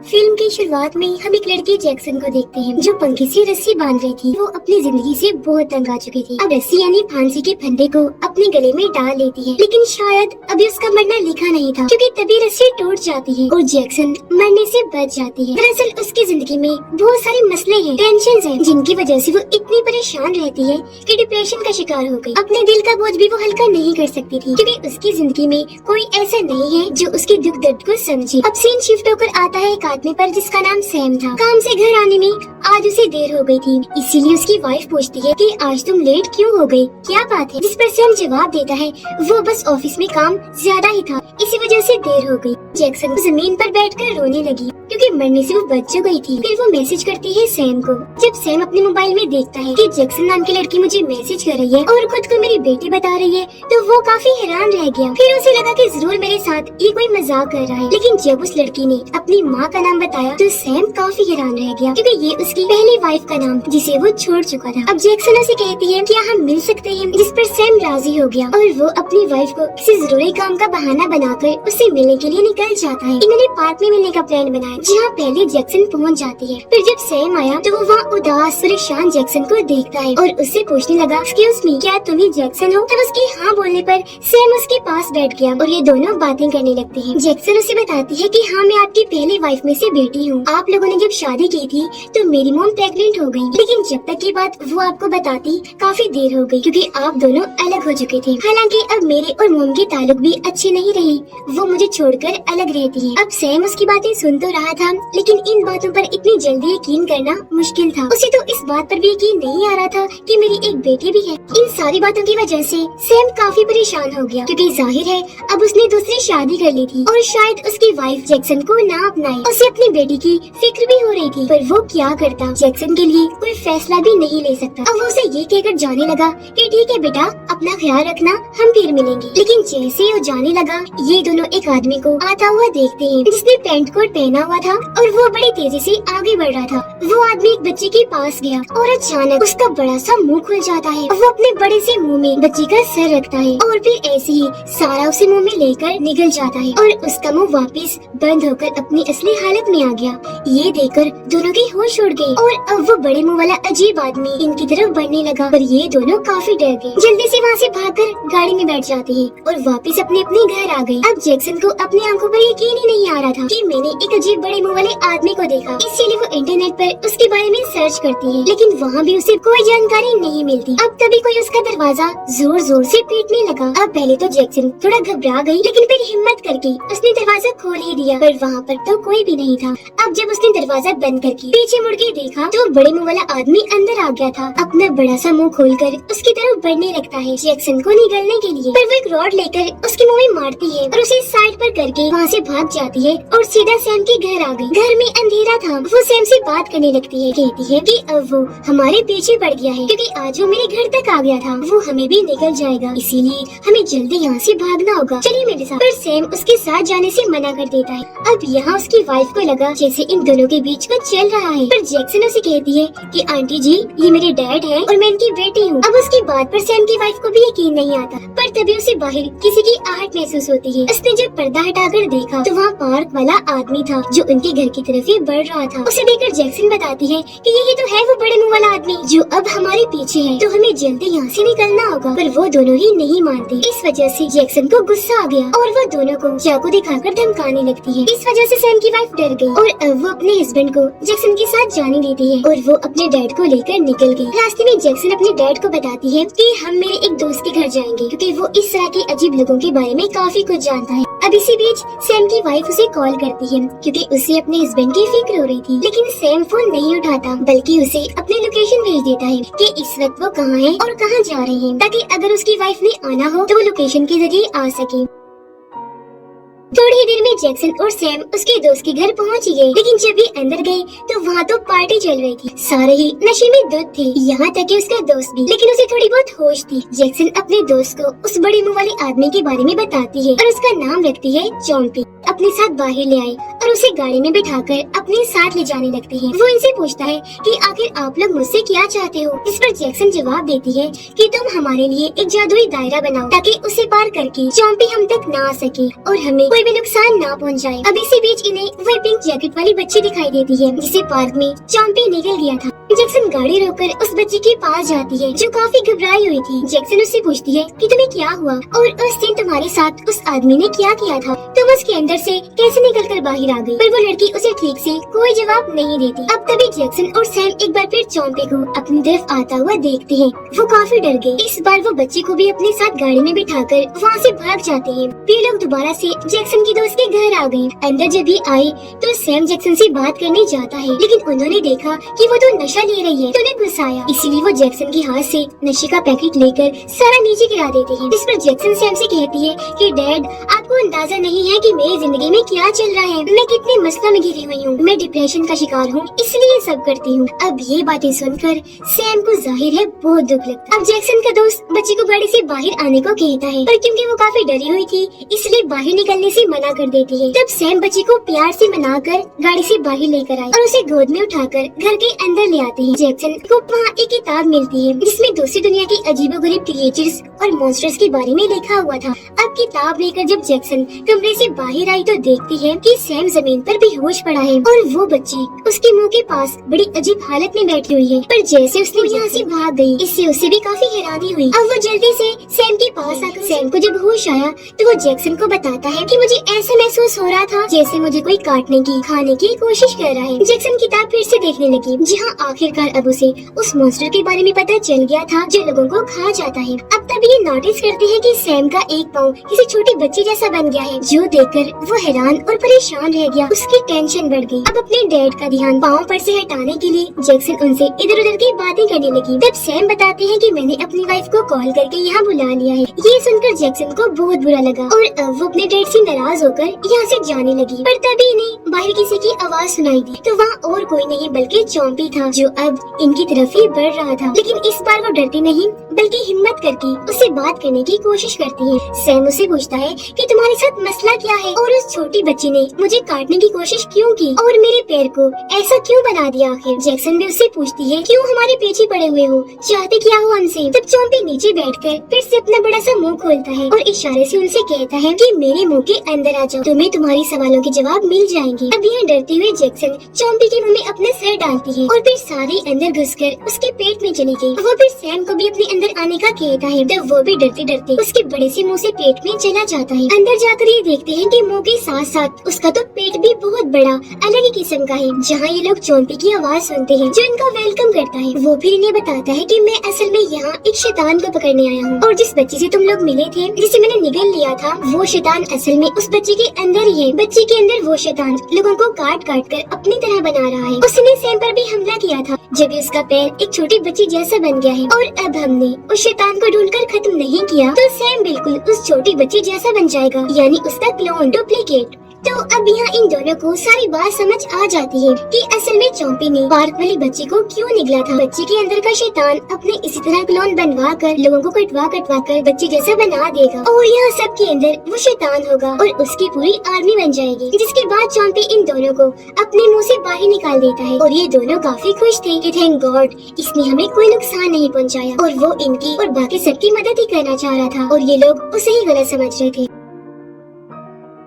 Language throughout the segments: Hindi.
फिल्म की शुरुआत में हम एक लड़के जैक्सन को देखते हैं जो पंखे से रस्सी बांध रही थी। वो अपनी जिंदगी से बहुत तंग आ चुकी थी। अब रस्सी यानी फांसी के फंदे को अपने गले में डाल लेती है, लेकिन शायद अभी उसका मरना लिखा नहीं था, क्योंकि तभी रस्सी टूट जाती है और जैक्सन मरने से बच जाती है। दरअसल उसकी जिंदगी में बहुत सारे मसले हैं, टेंशन हैं, जिनकी वजह से वो इतनी परेशान रहती है कि डिप्रेशन का शिकार हो गई। अपने दिल का बोझ भी वो हल्का नहीं कर सकती थी, क्योंकि उसकी जिंदगी में कोई ऐसा नहीं है जो उसके दुख दर्द को समझे। अब सीन शिफ्ट होकर आता है एक आदमी पर जिसका नाम सैम था। काम से घर आने में आज उसे देर हो गई थी, इसीलिए उसकी वाइफ पूछती है कि आज तुम लेट क्यों हो गई, क्या बात है। जिस पर सैम जवाब देता है वो बस ऑफिस में काम ज्यादा ही था, इसी वजह से देर हो गई। जैक्सन जमीन पर बैठकर रोने लगी क्योंकि मरने से वो बच जो गई थी। फिर वो मैसेज करती है सैम को। जब सैम अपने मोबाइल में देखता है कि जैक्सन नाम की लड़की मुझे मैसेज कर रही है और खुद को मेरी बेटी बता रही है, तो वो काफी हैरान रह गया। फिर उसे लगा कि जरूर मेरे साथ ये कोई मजाक कर रहा है, लेकिन जब उस लड़की ने अपनी माँ का नाम बताया तो सैम काफी हैरान रह गया, क्योंकि ये उसकी पहली वाइफ का नाम था जिसे वो छोड़ चुका था। अब जैक्सन उसे कहती है क्या हम मिल सकते हैं, जिस पर सैम राजी हो गया और वो अपनी वाइफ को किसी जरूरी काम का बहाना बनाकर उससे मिलने के लिए निकल जाता है। इन्होंने पार्क में मिलने का प्लान बनाया, जहाँ पहले जैक्सन पहुँच जाती है। फिर जब सैम आया तो वो वहाँ उदास परेशान जैक्सन को देखता है और उससे पूछने लगा, एक्सक्यूज मी, क्या तुम ही जैक्सन हो? तब उसकी हाँ बोलने पर सैम उसके पास बैठ गया और ये दोनों बातें करने लगते हैं। जैक्सन उसे बताती है कि हाँ, मैं आपकी पहली वाइफ में से बेटी हूँ। आप लोगों ने जब शादी की थी तो मेरी मॉम प्रेग्नेंट हो गई, लेकिन जब तक की बात वो आपको बताती काफी देर हो गई, क्योंकि आप दोनों अलग हो चुके थे। हालांकि अब मेरे और मॉम के ताल्लुक भी अच्छे नहीं रहे, वो मुझे छोड़कर अलग रहती है। अब सैम उसकी बातें सुन तो रहा था, लेकिन इन बातों पर इतनी जल्दी यकीन करना मुश्किल था। उसे तो इस बात पर भी यकीन नहीं आ रहा था कि मेरी एक बेटी भी है। इन सारी बातों की वजह से सैम काफी परेशान हो गया, क्योंकि जाहिर है अब उसने दूसरी शादी कर ली थी और शायद उसकी वाइफ जैक्सन को ना अपनाए। उसे अपनी बेटी की फिक्र भी हो रही थी, पर वो क्या करता, जैक्सन के लिए कोई फैसला भी नहीं ले सकता। अब वो उसे ये कहकर जाने लगा कि ठीक है बेटा, अपना ख्याल रखना, हम फिर मिलेंगे। लेकिन जैसे ही वो जाने लगा, ये दोनों एक आदमी को आता हुआ देखते हैं जिसने पैंट कोट पहना हुआ था और वो बड़ी तेजी से आगे बढ़ रहा था। वो आदमी एक बच्चे के पास गया और अचानक उसका बड़ा सा मुंह खुल जाता है। वो अपने बड़े से मुंह में बच्चे का सर रखता है और फिर ऐसे ही सारा उसे मुंह में लेकर निकल जाता है और उसका मुंह वापस बंद होकर अपनी असली हालत में आ गया। ये देखकर दोनों की होश उड़ गई और अब वो बड़े मुंह वाला अजीब आदमी इनकी तरफ बढ़ने लगा, पर ये दोनों काफी डर गए। जल्दी से वहाँ से भागकर गाड़ी में बैठ जाते हैं और वापस अपने अपने घर आ गए। अब जैक्सन को अपनी आंखों पर यकीन ही नहीं आ रहा था कि मैंने एक अजीब बड़े मुंह वाले आदमी को देखा। इसीलिए वो इंटरनेट पर उसके बारे में सर्च करती है, लेकिन वहाँ भी उसे कोई जानकारी नहीं मिलती। अब तभी कोई उसका दरवाजा जोर जोर से पीटने लगा। अब पहले तो जैक्सन थोड़ा घबरा गई, लेकिन फिर हिम्मत करके उसने दरवाजा खोल ही दिया, पर वहाँ पर तो कोई भी नहीं था। अब जब उसने दरवाजा बंद करके पीछे मुड़ के देखा तो बड़े मुंह वाला आदमी अंदर आ गया था। अपना बड़ा सा मुंह खोलकर उसकी तरफ बढ़ने लगता है जैक्सन को निगलने के लिए, पर वो एक रॉड लेकर उसके मुंह में मारती है और उसे साइड पर करके वहाँ से भाग जाती है और सीधा सैम के घर आ गई। घर में अंधेरा था। वो सैम से बात करने लगती है, कहती है कि अब वो हमारे पीछे पड़ गया है, क्योंकि आज वो मेरे घर तक आ गया था। वो हमें भी निकल जाएगा, इसीलिए हमें जल्दी यहाँ से भागना होगा, चलिए मेरे साथ। पर सैम उसके साथ जाने से मना कर देता है। अब यहाँ उसकी वाइफ को लगा जैसे इन दोनों के बीच कुछ चल रहा है, पर जैक्सन उसे कहती है कि आंटी जी, ये मेरे डैड है और मैं इनकी बेटी हूँ। अब उसकी बात पर सैम की वाइफ को भी यकीन नहीं आता, पर तभी उसे बाहर किसी की आहट महसूस होती है। उसने जब पर्दा हटाकर देखा तो वहाँ पार्क वाला आदमी था जो उनके घर की तरफ ही बढ़ रहा था। उसे देखकर जैक्सन बताती है कि यही तो है वो बड़े मुंह वाला आदमी जो अब हमारे पीछे है, तो हमें जल्दी यहाँ से निकलना होगा। पर वो दोनों ही नहीं मानते। इस वजह से जैक्सन को गुस्सा आ गया और वो दोनों को चाकू दिखाकर धमकाने लगती है। इस वजह से सैम की वाइफ डर गई और अब वो अपने हस्बैंड को जैक्सन के साथ जाने देती है और वो अपने डैड को लेकर निकल गई। रास्ते में जैक्सन अपने डैड को बताती है कि हम मेरे एक दोस्त के घर जाएंगे, क्योंकि वो इस तरह के अजीब लोगों के बारे में काफी कुछ जानता है। अब इसी बीच सैम की वाइफ उसे कॉल करती है, क्योंकि उसे अपने हस्बैंड की फिक्र हो रही थी, लेकिन सैम फोन नहीं उठाता, बल्कि उसे अपनी लोकेशन भेज देता है कि इस वक्त वो कहाँ है और कहाँ जा रहे हैं, ताकि अगर उसकी वाइफ ने आना हो तो वो लोकेशन के जरिए आ सके। थोड़ी ही देर में जैक्सन और सैम उसके दोस्त के घर पहुंच गए, लेकिन जब ये अंदर गए तो वहाँ तो पार्टी चल रही थी। सारे ही नशे में धुत थे, यहाँ तक कि उसका दोस्त भी, लेकिन उसे थोड़ी बहुत होश थी। जैक्सन अपने दोस्त को उस बड़े मुंह वाले आदमी के बारे में बताती है और उसका नाम रखती है चॉम्पी। अपने साथ बाहर ले आए और उसे गाड़ी में बिठाकर अपने साथ ले जाने लगते हैं। वो इनसे पूछता है कि आखिर आप लोग मुझसे क्या चाहते हो, इस पर जैक्सन जवाब देती है कि तुम हमारे लिए एक जादुई दायरा बनाओ, ताकि उसे पार करके चॉम्पी हम तक ना आ सके और हमें कोई भी नुकसान ना पहुंच जाए। अब इसी बीच इन्हें वही पिंक जैकेट वाली बच्ची दिखाई देती है जिसे पार्क में चॉम्पी निगल गया था। जैक्सन गाड़ी रोककर उस बच्ची के पास जाती है जो काफी घबराई हुई थी। जैक्सन उससे पूछती है कि तुम्हें क्या हुआ और उस दिन तुम्हारे साथ उस आदमी ने क्या किया था, तुम उसके अंदर से कैसे निकलकर बाहर आ गई। पर वो लड़की उसे ठीक से कोई जवाब नहीं देती। अब तभी जैक्सन और सैम एक बार फिर चॉम्पी को अपनी तरफ आता हुआ देखते हैं। वो काफी डर गए। इस बार वो बच्ची को भी अपने साथ गाड़ी में बिठाकर वहाँ से भाग जाते हैं। फिर लोग दोबारा से जैक्सन की दोस्त के घर आ गए। अंदर जब ये आए तो सैम जैक्सन से बात करने जाता है, लेकिन उन्होंने देखा कि वो तो नशा ले रही है तो उन्हें गुस्सा आया। इसीलिए वो जैक्सन के हाथ से नशे का पैकेट लेकर सारा नीचे गिरा देते हैं। इस पर जैक्सन सैम से कहती है कि डैड, आपको अंदाजा नहीं है कि मेरी जिंदगी में क्या चल रहा है। मैं कितने मसलों में घिरी हुई हूँ, मैं डिप्रेशन का शिकार हूँ, इसलिए ये सब करती हूँ। अब ये बातें सुनकर सैम को जाहिर है बहुत दुख लगता। अब जैक्सन का दोस्त बच्ची को गाड़ी से बाहर आने को कहता है, पर क्योंकि वो काफी डरी हुई थी इसलिए बाहर निकलने से मना कर देती है। तब सैम बच्ची को प्यार से मनाकर गाड़ी से बाहर लेकर आए और उसे गोद में उठाकर घर के अंदर ले आते हैं। जैक्सन को वहाँ एक किताब मिलती है जिसमें दूसरी दुनिया के अजीबोगरीब क्रिएचर्स और मॉन्स्टर्स के बारे में लिखा हुआ था। अब किताब लेकर जब जैक्सन कमरे से बाहर आई तो देखती है कि सैम जमीन पर बेहोश पड़ा है और वो बच्ची उसके मुंह के पास बड़ी अजीब हालत में बैठी हुई है। पर जैसे उसने यहाँ से भाग गई, इससे उसे भी काफी हैरानी हुई। अब वो जल्दी से सैम के पास आकर सैम को जब होश आया तो वो जैक्सन को बताता है कि मुझे ऐसा महसूस हो रहा था जैसे मुझे कोई काटने की खाने की कोशिश कर रहा है। जैक्सन किताब फिर से देखने लगी, जहाँ आखिरकार अब उसे उस मॉन्स्टर के बारे में पता चल गया था जो लोगों को खा जाता है। अब तभी ये नोटिस करते हैं कि सैम का एक पाँव किसी छोटी बच्ची जैसा बन गया है, जो देखकर वो हैरान और परेशान रह गया। उसकी टेंशन बढ़ गई। अब अपने डैड का ध्यान पाँव पर से हटाने के लिए जैक्सन उनसे इधर उधर की बातें करने लगी। तब सैम बताते हैं कि मैंने अपनी वाइफ को कॉल करके यहाँ बुला लिया है। ये सुनकर जैक्सन को बहुत बुरा लगा और अब वो अपने डैड से नाराज होकर यहाँ से जाने लगी। पर तभी इन्हें बाहर किसी की आवाज सुनाई दी तो वहाँ और कोई नहीं बल्कि चॉम्पी था, जो अब इनकी तरफ ही बढ़ रहा था। लेकिन इस बार वो डरती नहीं बल्कि हिम्मत करके उससे बात करने की कोशिश करती है। सैम उसे पूछता है कि तुम्हारे साथ मसला क्या है और उस छोटी बच्ची ने मुझे काटने की कोशिश क्यों की और मेरे पैर को ऐसा क्यों बना दिया आखिर। जैक्सन भी उससे पूछती है क्यों हमारे पीछे पड़े हुए हो, चाहते क्या हो हमसे। तब चॉम्पी नीचे बैठकर फिर से अपना बड़ा सा मुंह खोलता है और इशारे से उनसे कहता है कि मेरे मुंह के अंदर आ जाओ, तुम्हें तुम्हारी सवालों के जवाब मिल जाएंगे। अब यहाँ डरते हुए जैक्सन चॉम्पी के मुंह में अपना सर डालती है और फिर सारे अंदर घुसकर उसके पेट में चली गई। वो फिर सैम को भी अपने अंदर आने का कहता है, तब वो भी डरते डरते उसके बड़े से मुंह से पेट में चला जाता है। अंदर जाकर ये देखते हैं कि मुंह के साथ साथ उसका तो पेट भी बहुत बड़ा अलग ही किस्म का है। जहाँ ये लोग चॉम्पी की आवाज सुनते हैं जो इनका वेलकम करता है। वो फिर इन्हें बताता है कि मैं असल में यहाँ एक शैतान को पकड़ने आया हूँ और जिस बच्ची से तुम लोग मिले थे, जिसे मैंने निगल लिया था, वो शैतान असल में उस बच्ची के अंदर ही है। बच्ची के अंदर वो शैतान लोगों को काट काट कर अपनी तरह बना रहा है। उसने सैम पर भी हमला किया था जब उसका पैर एक छोटी बच्ची जैसा बन गया है और अब हमने उस शैतान को ढूंढकर खत्म नहीं किया तो सैम बिल्कुल उस छोटी बच्ची जैसा बन जाएगा, यानी उसका क्लोन, डुप्लीकेट। तो अब यहाँ इन दोनों को सारी बात समझ आ जाती है कि असल में चॉम्पी ने पार्क वाली बच्ची को क्यों निगला था। बच्ची के अंदर का शैतान अपने इसी तरह क्लोन बनवा कर लोगों को कटवा कर बच्ची जैसा बना देगा और यहाँ सबके अंदर वो शैतान होगा और उसकी पूरी आर्मी बन जाएगी। जिसके बाद चॉम्पी इन दोनों को अपने मुंह से बाहर निकाल देता है और ये दोनों काफी खुश थे कि थैंक गॉड इसने हमें कोई नुकसान नहीं पहुँचाया और वो इनकी और बाकी सबकी मदद ही करना चाह रहा था और ये लोग उसे ही गलत समझ रहे थे।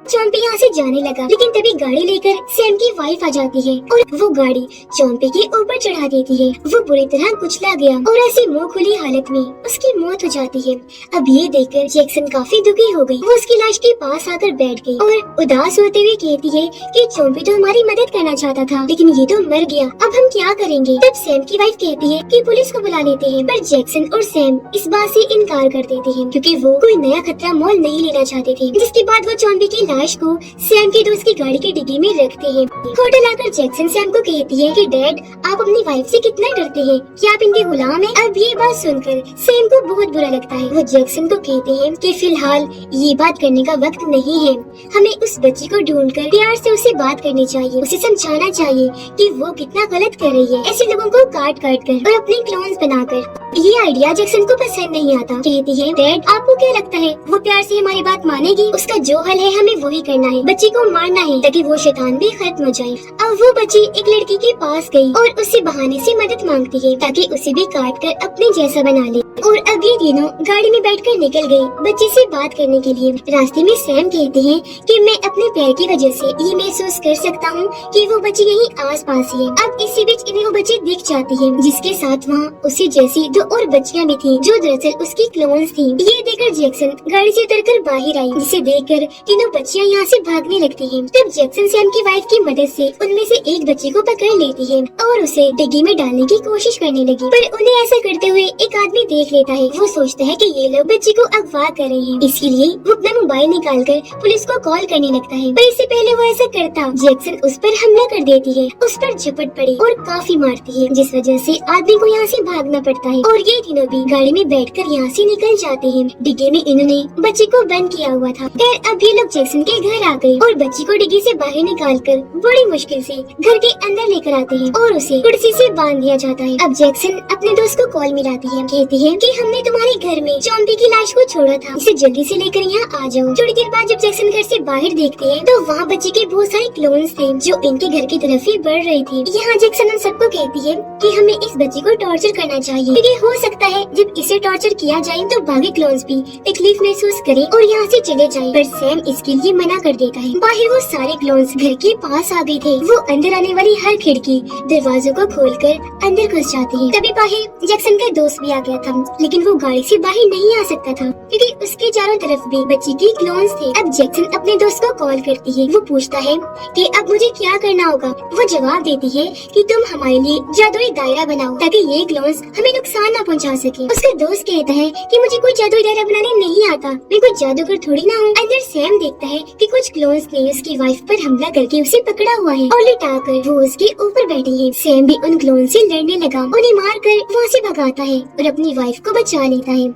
चॉम्पी यहाँ से जाने लगा, लेकिन तभी गाड़ी लेकर सैम की वाइफ आ जाती है और वो गाड़ी चॉम्पी के ऊपर चढ़ा देती है। वो बुरी तरह कुचला गया और ऐसी मुंह खुली हालत में उसकी मौत हो जाती है। अब ये देखकर जैक्सन काफी दुखी हो गई। वो उसकी लाश के पास आकर बैठ गई और उदास होते हुए कहती है कि चॉम्पी तो हमारी मदद करना चाहता था लेकिन ये तो मर गया, अब हम क्या करेंगे। तब सैम की वाइफ कहती है कि पुलिस को बुला लेते हैं, पर जैक्सन और सैम इस बात से इनकार कर देते हैं क्योंकि वो कोई नया खतरा मोल नहीं लेना चाहते थे। जिसके बाद वो चॉम्पी की लाश को सैम के दोस्त की गाड़ी की डिग्गी में रखते हैं। होटल आकर जैक्सन सैम को कहती है कि डैड आप अपनी वाइफ से कितना डरते हैं, क्या आप इनके गुलाम हैं। अब ये बात सुनकर सैम को बहुत बुरा लगता है। वो जैक्सन को कहते हैं कि फिलहाल ये बात करने का वक्त नहीं है, हमें उस बच्ची को ढूंढकर प्यार से उससे बात करनी चाहिए, उसे समझाना चाहिए कि वो कितना गलत कर रही है ऐसे लोगों को काट काट कर और अपने क्लोन्स बनाकर। ये आइडिया जैक्सन को पसंद नहीं आता। कहती है डैड आपको क्या लगता है वो प्यार से हमारी बात मानेगी, उसका जो हल है हमें वही करना है, बच्ची को मारना है ताकि वो शैतान भी खत्म हो जाए। अब वो बच्ची एक लड़की के पास गई और उससे बहाने से मदद मांगती है ताकि उसे भी काट कर अपने जैसा बना ले। और अब ये तीनों गाड़ी में बैठकर निकल गए बच्चे से बात करने के लिए। रास्ते में सैम कहते हैं कि मैं अपने पैर की वजह से ये महसूस कर सकता हूँ कि वो बच्ची यहीं आस पास ही है। अब इसी बीच इन्हें वो बच्ची दिख जाती है, जिसके साथ वहाँ उसी जैसी 2 और बच्चियाँ भी थी, जो दरअसल उसकी क्लोन्स थी। ये देखकर जैक्सन गाड़ी से उतरकर बाहर आई, जिसे देखकर तीनों बच्चियाँ यहाँ से भागने लगती हैं। तब जैक्सन सैम की वाइफ की मदद से उनमें से एक बच्चे को पकड़ लेती है और उसे डिग्गी में डालने की कोशिश करने लगी, पर उन्हें ऐसा करते हुए एक आदमी देख लेता है। वो सोचता है कि ये लोग बच्ची को अगवा कर रहे हैं, इसलिए वो अपना मोबाइल निकालकर पुलिस को कॉल करने लगता है। पर इससे पहले वो ऐसा करता, जैक्सन उस पर हमला कर देती है, उस पर झपट पड़ी और काफी मारती है, जिस वजह से आदमी को यहाँ से भागना पड़ता है। और ये तीनों भी गाड़ी में बैठकर यहाँ से निकल जाते हैं। डिग्गी में इन्होंने बच्ची को बंद किया हुआ था। खैर अब ये लोग जैक्सन के घर आ गए और बच्ची को डिग्गी से बाहर निकालकर बड़ी मुश्किल से घर के अंदर लेकर आते हैं और उसे कुर्सी से बांध दिया जाता है। अब जैक्सन अपने दोस्त को कॉल मिलाती है, कहती है कि हमने तुम्हारे घर में चॉम्पी की लाश को छोड़ा था, इसे जल्दी से लेकर यहाँ आ जाओ। थोड़ी देर बाद जब जैक्सन घर से बाहर देखते हैं तो वहाँ बच्चे के बहुत सारे क्लोन्स थे, जो इनके घर की तरफ ही बढ़ रही थी। यहाँ जैक्सन उन सबको कहती है कि हमें इस बच्चे को टॉर्चर करना चाहिए, क्योंकि हो सकता है जब इसे टॉर्चर किया जाए तो बाकी क्लोन्स भी तकलीफ महसूस करें और यहाँ से चले जाएं। पर सैम इसके लिए मना कर देता है। बाहर वो सारे क्लोन्स घर के पास आ गए थे। वो अंदर आने वाली हर खिड़की दरवाजों को खोलकर अंदर घुस जाते हैं। तभी बाहर जैक्सन का दोस्त भी आ गया था, लेकिन वो गाड़ी से बाहर नहीं आ सकता था क्योंकि उसके चारों तरफ भी बच्ची की क्लोन्स थे। अब जैक्सन अपने दोस्त को कॉल करती है। वो पूछता है कि अब मुझे क्या करना होगा। वो जवाब देती है कि तुम हमारे लिए जादुई दायरा बनाओ ताकि ये क्लोन्स हमें नुकसान न पहुंचा सके। उसका दोस्त कहता है कि मुझे कोई जादुई दायरा बनाने नहीं आता, मैं कोई जादूगर थोड़ी ना हूँ। अंदर सैम देखता है कि कुछ क्लोन्स ने उसकी वाइफ पर हमला करके उसे पकड़ा हुआ है और लिटाकर वो उसके ऊपर बैठी है। सैम भी उन क्लोन से लड़ने लगा, उन्हें मारकर वहाँ से भगाता है और अपनी वाइफ को बचा लेता है।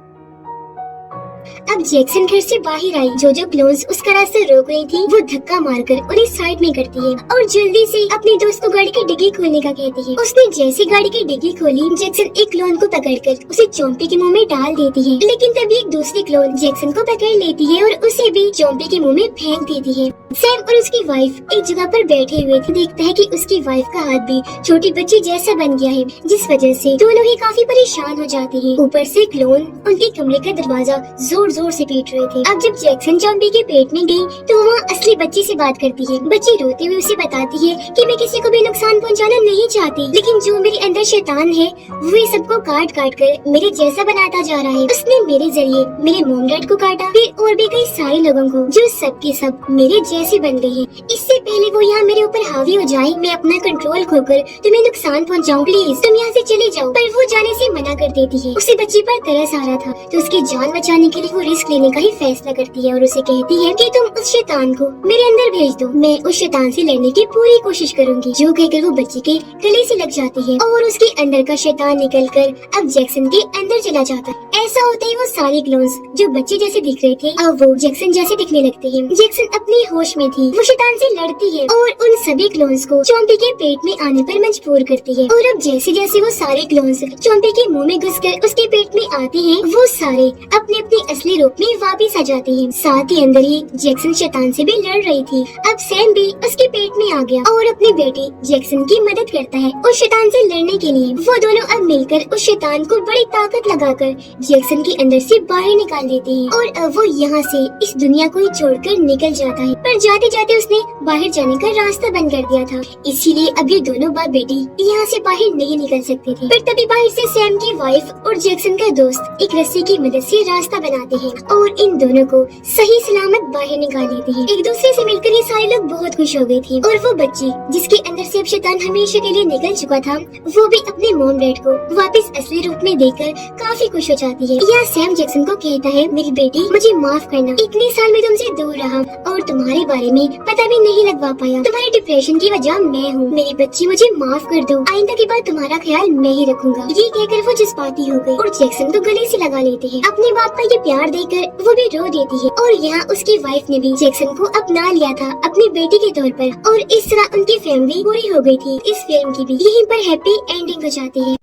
अब जैक्सन घर से बाहर आई। जो क्लोन्स उसका रास्ता रोक रही थी, वो धक्का मारकर उन्हें साइड में करती है और जल्दी से अपने दोस्त को गाड़ी की डिग्गी खोलने का कहती है। उसने जैसे गाड़ी की डिग्गी खोली, जैक्सन एक क्लोन को पकड़कर उसे चोंपी के मुंह में डाल देती है, लेकिन तभी एक दूसरी क्लोन जैक्सन को पकड़ लेती है और उसे भी चोंपी के मुंह में फेंक देती है। सैम और उसकी वाइफ एक जगह पर बैठे हुए थे। देखता है कि उसकी वाइफ का हाथ भी छोटी बच्ची जैसा बन गया है, जिस वजह से दोनों ही काफी परेशान हो जाते हैं। ऊपर से क्लोन उनके कमरे का दरवाजा जोर जोर से पीट रहे थे। अब जब जैक्सन चॉम्पी के पेट में गई तो वहाँ असली बच्ची से बात करती है। बच्ची रोते हुए उसे बताती है कि मैं किसी को भी नुकसान पहुँचाना नहीं चाहती, लेकिन जो मेरे अंदर शैतान है वो ये सबको काट काट कर मेरे जैसा बनाता जा रहा है। उसने मेरे जरिए मेरे मॉम डैड को काटा, फिर और भी कई सारे लोगों को, जो सब के सब मेरे जैसे बन गए हैं। इससे पहले वो यहाँ मेरे ऊपर हावी हो जाए, मैं अपना कंट्रोल खोकर तुम्हें नुकसान पहुँचाऊँ, प्लीज तुम यहाँ से चले जाओ। पर वो जाने से मना कर देती है। उसे बच्ची पर तरस आ रहा था तो उसकी जान बचाने के लिए वो रिस्क लेने का ही फैसला करती है और उसे कहती है कि तुम उस शैतान को मेरे अंदर भेज दो, मैं उस शैतान से लड़ने की पूरी कोशिश करूंगी। जो कहकर वो बच्ची के गले से लग जाती है और उसके अंदर का शैतान निकलकर अब जैक्सन के अंदर चला जाता है। ऐसा होता ही वो सारे क्लोन्स जो बच्चे जैसे दिख रहे थे अब वो जैक्सन जैसे दिखने लगते हैं। जैक्सन अपने होश में थी, वो शैतान से लड़ती है और उन सभी क्लोन्स को चोंपी के पेट में आने पर मजबूर करती है। और अब जैसे जैसे वो सारे क्लोन्स चोंपी के मुंह में घुसकर उसके पेट में आते हैं, वो सारे अपने अपने असली रूप में वापिस आ जाते हैं। साथ ही अंदर ही जैक्सन शैतान से भी लड़ रही थी। अब सैम भी उसके पेट में आ गया और अपनी बेटी जैक्सन की मदद करता है उस शैतान से लड़ने के लिए। वो दोनों अब मिलकर उस शैतान को बड़ी ताकत लगाकर जैक्सन के अंदर से बाहर निकाल देते हैं और अब वो यहाँ से इस दुनिया को ही छोड़कर निकल जाता है। पर जाते जाते उसने बाहर जाने का रास्ता बंद कर दिया था, इसीलिए अब ये दोनों बाप बेटी यहाँ से बाहर नहीं निकल सकते थे। पर तभी बाहर से सैम की वाइफ और जैक्सन का दोस्त एक रस्सी की मदद से रास्ता बनाते हैं और इन दोनों को सही सलामत बाहर निकाल देते हैं। एक दूसरे से मिलकर ये सारे लोग बहुत खुश हो गए थे और वो बच्ची जिसके अंदर से अब शैतान हमेशा के लिए निकल चुका था, वो भी अपने मॉम डैड को वापस असली रूप में देखकर काफी खुश हो जाती है। यहाँ सैम जैक्सन को कहता है, मेरी बेटी मुझे माफ करना, इतने साल में तुमसे दूर रहा और तुम्हारे बारे में पता भी नहीं लगवा पाया। तुम्हारे डिप्रेशन की वजह मैं हूँ। मेरी बच्ची मुझे माफ कर दो, आइंदा की बात तुम्हारा ख्याल मैं ही रखूंगा। ये कहकर वो जज्बाती हो गई और जैक्सन को गले से लगा लेते हैं। अपने बाप का ये प्यार देखकर वो भी रो देती है और यहाँ उसकी वाइफ ने भी जैक्सन को अपना लिया था अपनी बेटी के तौर पर और इस तरह उनकी फैमिली पूरी हो गई थी। इस फिल्म की भी यहीं पर हैप्पी एंडिंग हो जाती है।